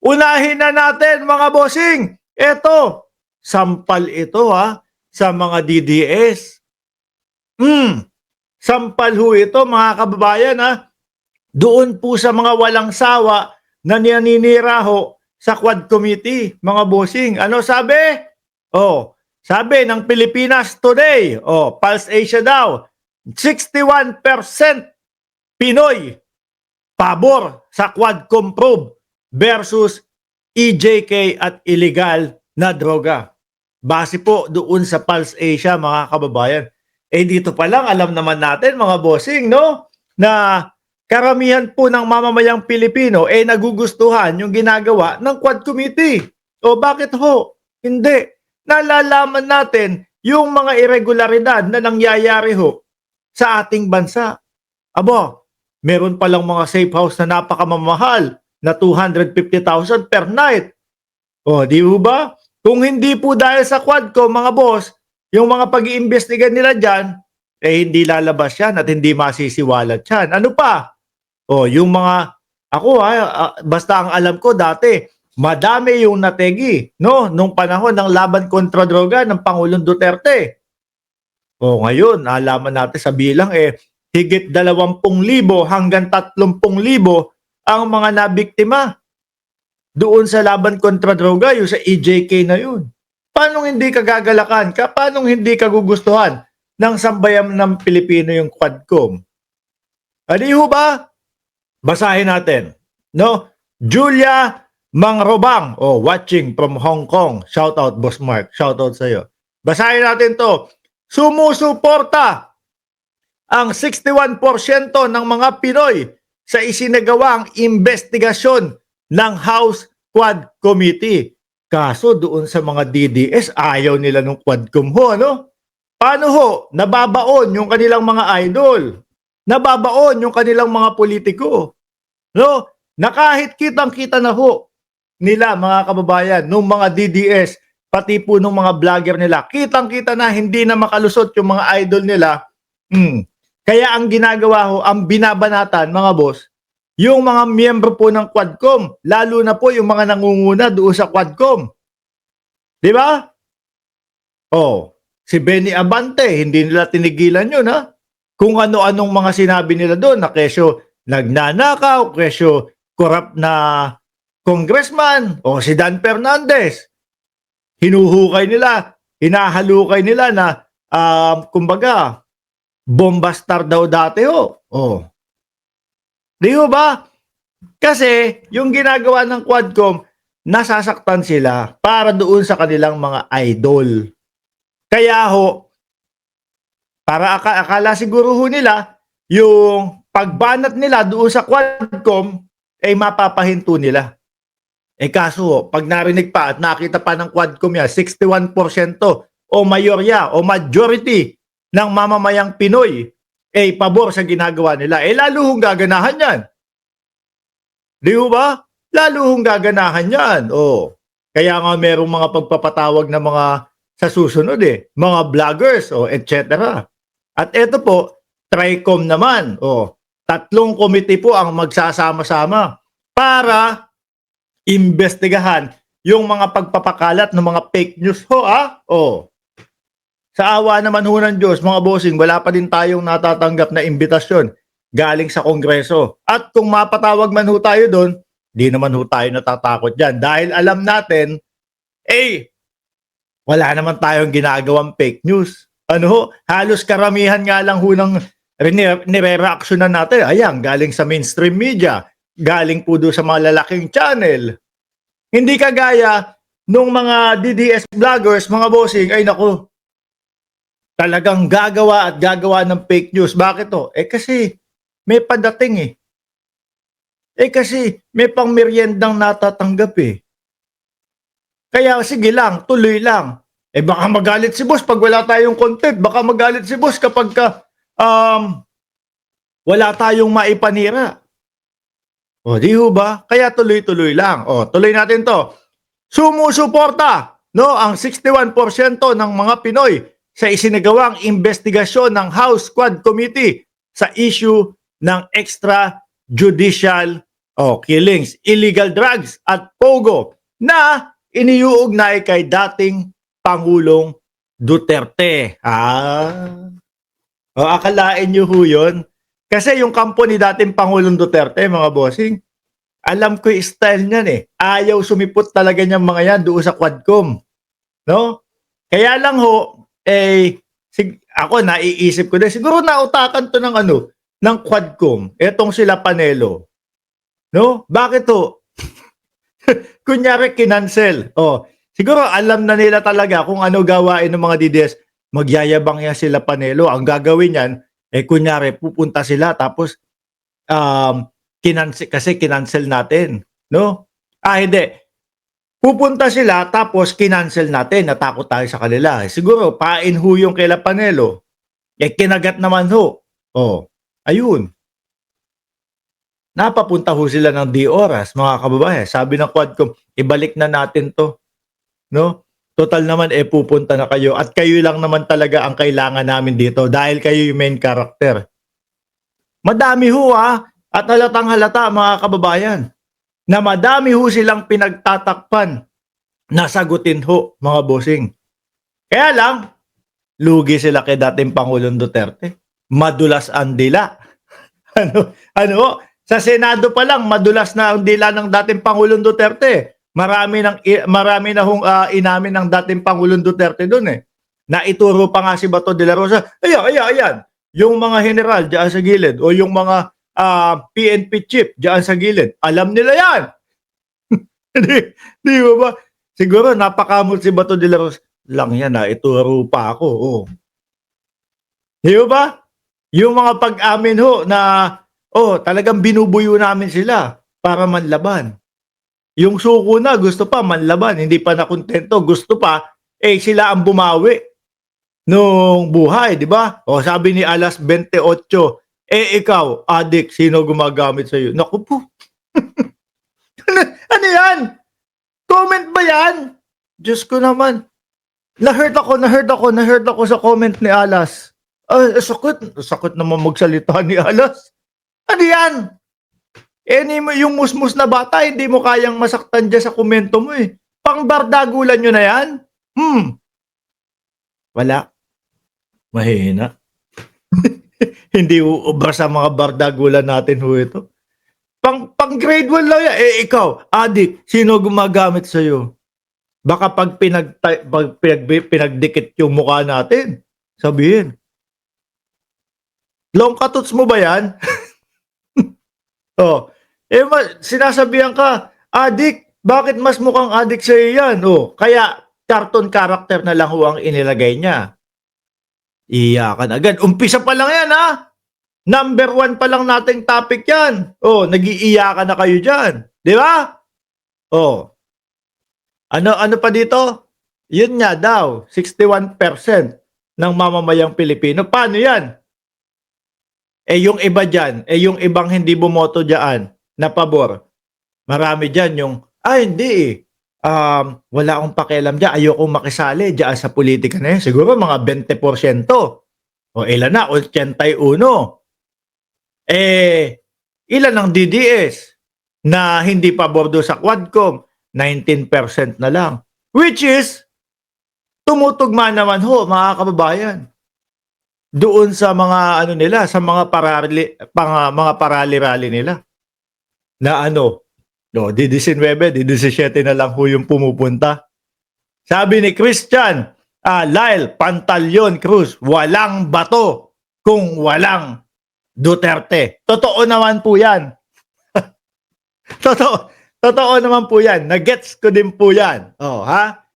Unahin na natin mga bossing. Ito, sampal ito sa mga DDS. Sampal ho ito mga kababayan Doon po sa mga walang sawa na naninira ho sa Quad Committee, mga bossing. Ano sabi? Sabi ng Pilipinas Today, Pulse Asia daw, 61% Pinoy pabor sa Quadcom probe versus EJK at illegal na droga. Base po doon sa Pulse Asia, mga kababayan. Dito pa lang, alam naman natin, mga bossing, no? Na karamihan po ng mamamayang Pilipino nagugustuhan yung ginagawa ng Quad Committee. Bakit ho? Hindi. Nalalaman natin yung mga irregularidad na nangyayari ho sa ating bansa. Meron palang mga safe house na napakamamahal na 250,000 per night. Di ba? Kung hindi po dahil sa Quadcom, mga boss, yung mga pag-iimbestigan nila dyan, hindi lalabas yan at hindi masisiwalat yan. Ano pa? Yung mga, basta ang alam ko dati, madami yung nategi, no? Nung panahon ng laban kontra droga ng Pangulong Duterte. Ngayon, alaman natin sa bilang, higit 20,000 hanggang 30,000 ang mga nabiktima doon sa laban kontra droga, yung sa EJK na yun. Paano hindi ka gagalakan? Paano hindi ka gugustuhan ng sambayan ng Pilipino yung Quadcom? Di ho ba? Basahin natin. No? Julia Mangrobang, watching from Hong Kong. Shout out, Boss Mark. Shout out sa'yo. Basahin natin to. Sumusuporta ang 61% ng mga Pinoy sa isinagawang investigasyon ng House Quad Committee. Kaso doon sa mga DDS, ayaw nila ng Quadcom ho, ano? Paano ho? Nababaon yung kanilang mga idol. Nababaon yung kanilang mga politiko. No? Na kahit kitang-kita na ho nila, mga kababayan, nung mga DDS, pati po nung mga vlogger nila, kitang-kita na hindi na makalusot yung mga idol nila. Kaya ang ginagawa ho, ang binabanatan, mga boss, yung mga miyembro po ng Quadcom, lalo na po yung mga nangunguna doon sa Quadcom. Di ba? Si Benny Abante, hindi nila tinigilan yun, Kung ano-anong mga sinabi nila doon, na kesyo nagnanakaw, kesyo corrupt na congressman, si Dan Fernandez. Hinuhukay nila, hinahalukay nila na, kumbaga, bombastar daw dati Di ba? Kasi yung ginagawa ng Quadcom, nasasaktan sila para doon sa kanilang mga idol. Kaya para akala siguro nila, yung pagbanat nila doon sa Quadcom, mapapahinto nila. Kaso pag narinig pa at nakita pa ng Quadcom yan, 61% o mayorya o majority ng mamamayang Pinoy pabor sa ginagawa nila. Lalo hong gaganahan yan. Di ba? Lalo hong gaganahan yan. Kaya nga merong mga pagpapatawag na mga sa susunod mga vloggers etc. At ito po, TRICOM naman. 3 komite po ang magsasama-sama para imbestigahan yung mga pagpapakalat ng mga fake news Sa awa naman ho ng Diyos, mga bossing, wala pa din tayong natatanggap na imbitasyon galing sa Kongreso. At kung mapatawag man ho tayo doon, di naman ho tayo natatakot dyan. Dahil alam natin, wala naman tayong ginagawang fake news. Halos karamihan nga lang ho ng nire-reactionan natin. Ayan, galing sa mainstream media, galing po doon sa mga lalaking channel. Hindi kagaya nung mga DDS vloggers, mga bossing, naku, talagang gagawa at gagawa ng fake news. Bakit to? Kasi may padating kasi may pang meriendang natatanggap Kaya sige lang, tuloy lang. Baka magalit si boss pag wala tayong content. Baka magalit si boss kapag wala tayong maipanira. Di ba? Kaya tuloy-tuloy lang. Tuloy natin to. Sumusuporta ang 61% ng mga Pinoy sa isinagawang investigasyon ng House Quad Committee sa issue ng extrajudicial killings, illegal drugs at pogo na iniuugnay kay dating Pangulong Duterte. Akalain nyo ho yun? Kasi yung kampo ni dating Pangulong Duterte, mga bossing, alam ko yung style niyan eh. Ayaw sumipot talaga niyang mga yan doon sa Quadcom. No? Kaya lang ho, ako naiisip ko din, siguro nautakan to ng Quadcom, etong sila Panelo. No? Bakit ho? Kunyari kinancel. Siguro alam na nila talaga kung ano gawain ng mga DDS. Magyayabang yan sila Panelo. Ang gagawin yan, kunyari pupunta sila tapos kinancel natin. No? Hindi. Pupunta sila tapos kinancel natin. Natakot tayo sa kanila. Siguro pain ho yung kila Panelo. Kinagat naman ho. Ayun. Napapunta ho sila ng di oras, mga kababayan. Sabi ng Quadcom, ibalik na natin to. No? Total naman, pupunta na kayo. At kayo lang naman talaga ang kailangan namin dito dahil kayo yung main character. Madami ho at halatang halata, mga kababayan, na madami ho silang pinagtatakpan na sagutin ho, mga bossing. Kaya lang, lugi sila kay dating Pangulong Duterte. Madulas ang dila. Ano? Sa Senado pa lang, madulas na ang dila ng dating Pangulong Duterte. Marami na hong inamin ng dating Pangulong Duterte doon eh. Naituro pa nga si Bato de la Rosa. Ayan. Yung mga general diyan sa gilid o yung mga PNP chief diyan sa gilid. Alam nila yan. Di ba? Siguro napakamot si Bato de la Rosa. Lang yan, naituro pa ako. Di ba? Yung mga pag-amin ho na talagang binubuyo namin sila para manlaban. Yung suko na, gusto pa manlaban, hindi pa nakontento, gusto pa, sila ang bumawi nung buhay, di ba? Sabi ni Alas 28, ikaw, adik, sino gumagamit sa'yo? Naku po. Ano yan? Comment ba yan? Diyos ko naman. Na-hurt ako sa comment ni Alas. Sakit naman magsalita ni Alas. Ano yan? Yung musmus na bata, hindi mo kayang masaktan dyan sa komento mo eh. Pangbardagulan nyo na yan? Wala. Mahina. Hindi uubra sa mga bardagulan natin ho ito. Pang grade 1 lang yan. Ikaw, adik, sino gumagamit sa'yo? Baka pag pinagdikit yung mukha natin, sabihin, long katuts mo ba yan? Sinasabihan ka, adik, bakit mas mukhang adik sa'yo yan? Kaya cartoon character na lang ho ang inilagay niya. Iyakan agad. Umpisa pa lang yan, Number 1 pa lang nating topic yan. Nag-iiyakan na kayo dyan. Di ba? Ano pa dito? Yun nga daw, 61% ng mamamayang Pilipino. Paano yan? Yung iba dyan, yung ibang hindi bumoto dyan na pabor. Marami dyan yung, hindi wala akong pakialam dyan, ayokong makisali dyan sa politika na yun. Siguro mga 20%. Ilan na? 81. Ilan ang DDS na hindi pabor doon sa Quadcom? 19% na lang. Which is, tumutugma naman ho, mga kababayan. Doon sa mga nila, sa mga parali-rally nila. Na di 19, di 17 na lang ho yung pumupunta. Sabi ni Christian, Lyle Pantalyon Cruz, walang bato kung walang Duterte. Totoo naman po yan. Totoo naman po yan. Nagets ko din po yan.